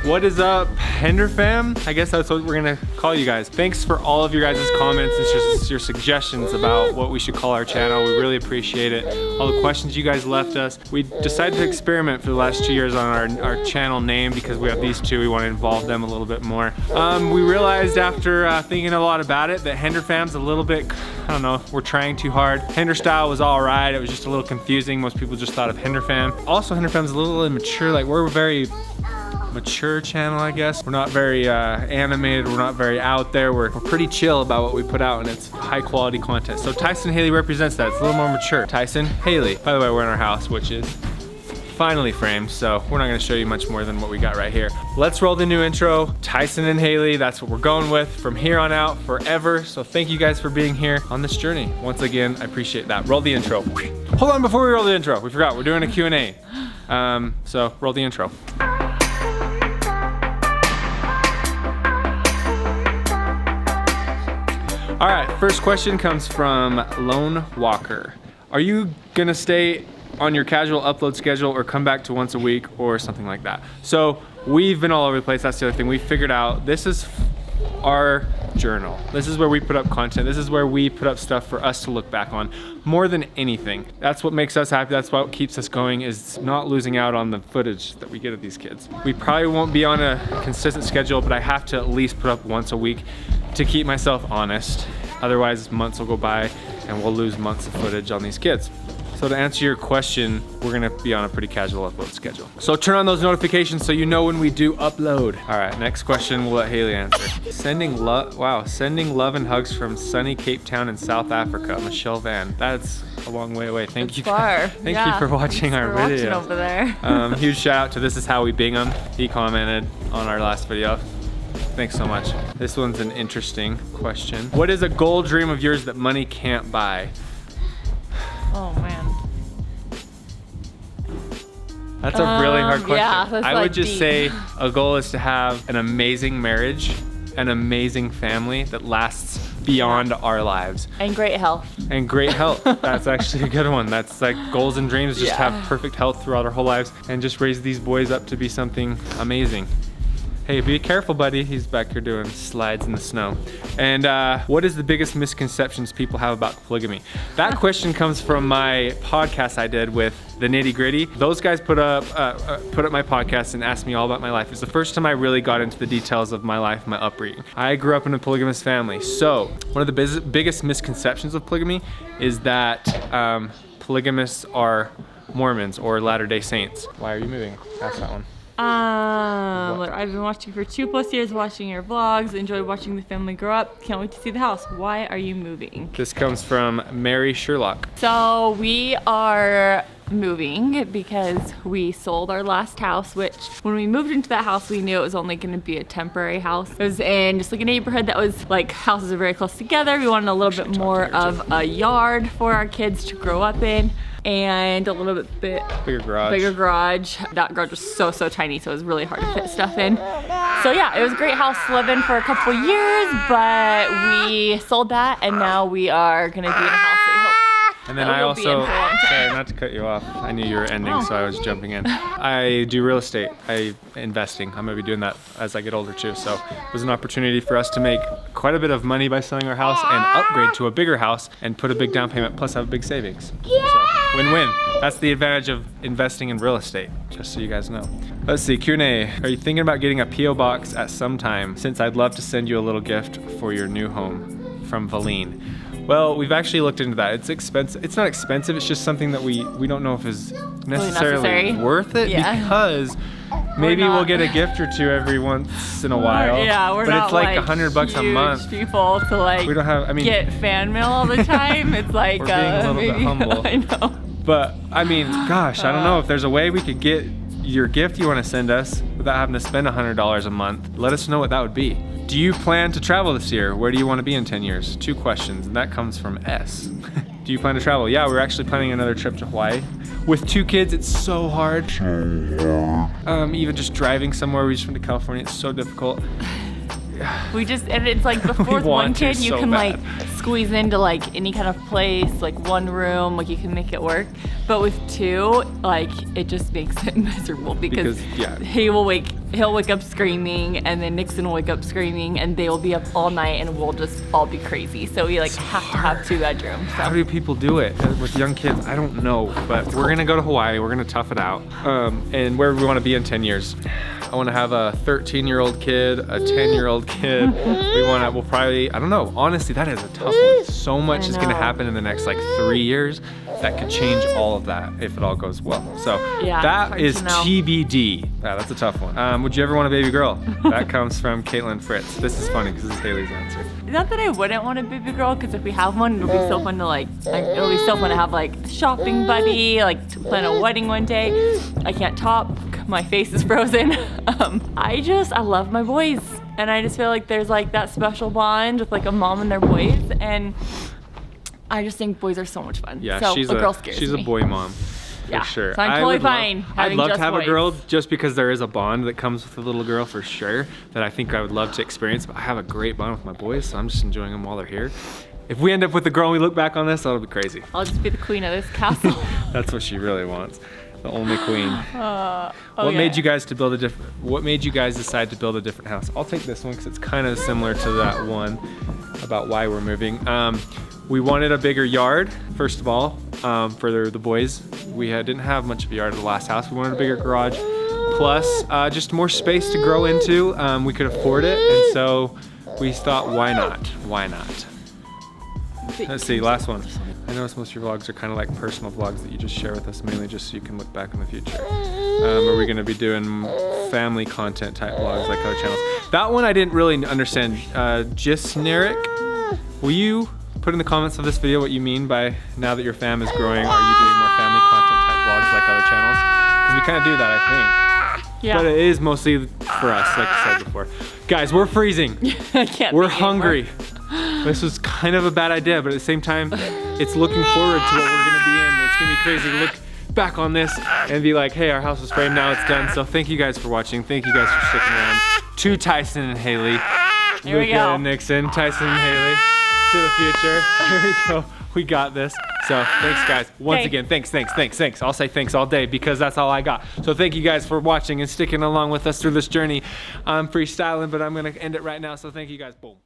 What is up, Hender fam? I guess that's what we're gonna call you guys. Thanks for all of your guys' comments and just your suggestions about what we should call our channel. We really appreciate it. All the questions you guys left us. We decided to experiment for the last 2 years on our channel name because we have these two. We want to involve them a little bit more. We realized after thinking a lot about it that Hender fam's a little bit, I don't know, we're trying too hard. Hender style was all right. It was just a little confusing. Most people just thought of Hender fam. Also, Hender fam's a little immature. Like, we're a very mature channel, I guess. We're not very animated. We're not very out there. We're pretty chill about what we put out, and it's high quality content. So Tyson Hayley represents that. It's a little more mature. Tyson Hayley. By the way, we're in our house, which is finally framed, so we're not gonna show you much more than what we got right here. Let's roll the new intro. Tyson and Hayley, that's what we're going with from here on out forever. So thank you guys for being here on this journey. Once again, I appreciate that. Roll the intro. Hold on, before we roll the intro, we forgot, we're doing a Q&A. So roll the intro. All right, first question comes from Lone Walker. Are you gonna stay on your casual upload schedule or come back to once a week or something like that? So we've been all over the place. That's the other thing. We figured out this is our journal. This is where we put up content. This is where we put up stuff for us to look back on more than anything. That's what makes us happy. That's what keeps us going, is not losing out on the footage that we get of these kids. We probably won't be on a consistent schedule, but I have to at least put up once a week to keep myself honest. Otherwise, months will go by and we'll lose months of footage on these kids. So to answer your question, we're gonna be on a pretty casual upload schedule. So turn on those notifications so you know when we do upload. All right, next question, we'll let Hayley answer. Sending love and hugs from sunny Cape Town in South Africa, Michelle Van. That's a long way away. Thank you for watching our video. Over there. Huge shout out to This Is How We Bing 'Em. He commented on our last video. Thanks so much. This one's an interesting question. What is a goal dream of yours that money can't buy? Oh man. That's a really hard question. Yeah, that's I would just deep. say a goal is to have an amazing marriage, an amazing family that lasts beyond our lives. And great health. And great health. That's actually a good one. That's like goals and dreams, just have perfect health throughout our whole lives and just raise these boys up to be something amazing. Hey, be careful, buddy. He's back here doing slides in the snow. And what is the biggest misconceptions people have about polygamy? That question comes from my podcast I did with The Nitty Gritty. Those guys put up my podcast and asked me all about my life. It's the first time I really got into the details of my life, my upbringing. I grew up in a polygamous family. So one of the biggest misconceptions of polygamy is that polygamists are Mormons or Latter-day Saints. Why are you moving? Ask that one. I've been watching for 2+ years, watching your vlogs, enjoyed watching the family grow up. Can't wait to see the house. Why are you moving? This comes from Mary Sherlock. So we are moving because we sold our last house, which when we moved into that house, we knew it was only going to be a temporary house. It was in just like a neighborhood that was like, houses are very close together. We wanted a little bit more of a yard for our kids to grow up in. And a little bit bigger garage. That garage was so tiny, so it was really hard to fit stuff in. So yeah, it was a great house to live in for a couple years, but we sold that and now we are gonna be in a house that we hope. And then I also, sorry, not to cut you off. I knew you were ending, so I was jumping in. I do real estate, investing. I'm gonna be doing that as I get older too. So it was an opportunity for us to make quite a bit of money by selling our house and upgrade to a bigger house and put a big down payment plus have a big savings. So win-win. That's the advantage of investing in real estate, just so you guys know. Let's see, Q&A. Are you thinking about getting a P.O. box at some time? Since I'd love to send you a little gift for your new home, from Valine. Well, we've actually looked into that. It's expensive. It's not expensive. It's just something that we don't know if is necessarily worth it because maybe we'll get a gift or two every once in a while. Yeah, we're not it's like $100 a month. People to like. We don't have. I mean, get fan mail all the time. It's like we're being a little bit humble. I know. But I mean, gosh, I don't know if there's a way we could get your gift you want to send us without having to spend $100 a month. Let us know what that would be. Do you plan to travel this year? Where do you want to be in 10 years? 2 questions, and that comes from S. Do you plan to travel? Yeah, we're actually planning another trip to Hawaii. With 2 kids, it's so hard. Even just driving somewhere, we just went to California, it's so difficult. And it's like before with one kid, you can like squeeze into like any kind of place, like one room, like you can make it work. But with 2, like it just makes it miserable because he will wake he'll wake up screaming, and then Nixon will wake up screaming, and they will be up all night, and we'll just all be crazy. So we like have to have 2 bedrooms. How do people do it with young kids? I don't know, but we're gonna go to Hawaii. We're gonna tough it out, and where we want to be in 10 years. I want to have a 13-year-old kid, a 10-year-old kid. We'll probably, I don't know. Honestly, that is a tough one. So much is gonna happen in the next like 3 years that could change all of that if it all goes well. So Yeah, that is hard to know. TBD. Yeah, that's a tough one. Would you ever want a baby girl? That comes from Caitlin Fritz. This is funny because this is Hayley's answer. Not that I wouldn't want a baby girl, because if we have one, it'll be so fun to it'll be so fun to have like a shopping buddy, like to plan a wedding one day. I can't talk, my face is frozen. I love my boys, and I just feel like there's like that special bond with like a mom and their boys, and I just think boys are so much fun. Yeah, so she's a girl scares a me. boy mom. Yeah, for sure. so I'm totally fine I'd having love just to have boys. a girl just because there is a bond that comes with a little girl for sure that I think I would love to experience. But I have a great bond with my boys, so I'm just enjoying them while they're here. If we end up with a girl and we look back on this, that'll be crazy. I'll just be the queen of this castle. That's what she really wants. The only queen. What Okay. made you guys What made you guys decide to build a different house? I'll take this one because it's kind of similar to that one about why we're moving. We wanted a bigger yard, first of all, for the boys. We didn't have much of a yard at the last house. We wanted a bigger garage, plus just more space to grow into. We could afford it, and so we thought, why not? Why not? Let's see, last one. I notice most of your vlogs are kind of like personal vlogs that you just share with us, mainly just so you can look back in the future. Are we gonna be doing family content type vlogs like other channels? That one I didn't really understand. Gisneric, will you put in the comments of this video what you mean by now that your fam is growing, are you doing more family content type vlogs like other channels? Because we kind of do that, I think. Yeah. But it is mostly for us, like I said before. Guys, we're freezing. I can't. We're think anymore. hungry. This was kind of a bad idea, but at the same time, it's looking forward to what we're gonna be in. It's gonna be crazy to look back on this and be like, hey, our house was framed, now it's done. So thank you guys for watching. Thank you guys for sticking around. To Tyson and Hayley. Here we Luca go. and Nixon, Tyson and Hayley. To the future. Here we go. We got this. So thanks guys. Once again, thanks. I'll say thanks all day because that's all I got. So thank you guys for watching and sticking along with us through this journey. I'm freestyling, but I'm gonna end it right now. So thank you guys. Boom.